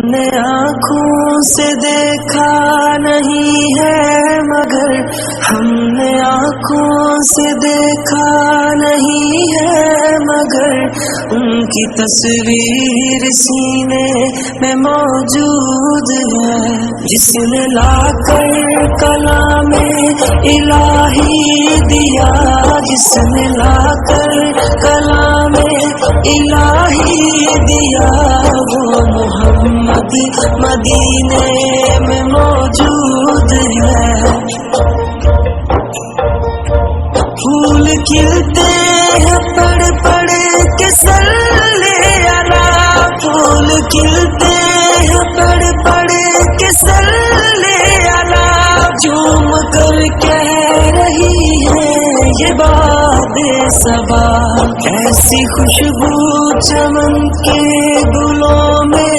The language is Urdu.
نے آنکھوں سے دیکھا نہیں ہے مگر ہم نے آنکھوں سے دیکھا نہیں ہے مگر ان کی تصویر سینے میں موجود ہے، جس نے لا کر کلام الہی دیا، جس نے لا کر کلام الہی دیا، وہ محمد مدینے میں موجود ہے۔ پھول کھلتے ہیں پڑھ پڑھ کے صلی علی، پھول کھلتے ہیں پڑھ پڑھ کے صلی علی، جھوم کر کہہ رہی ہے یہ باد صبا، ایسی خوشبو چمن کے گلوں میں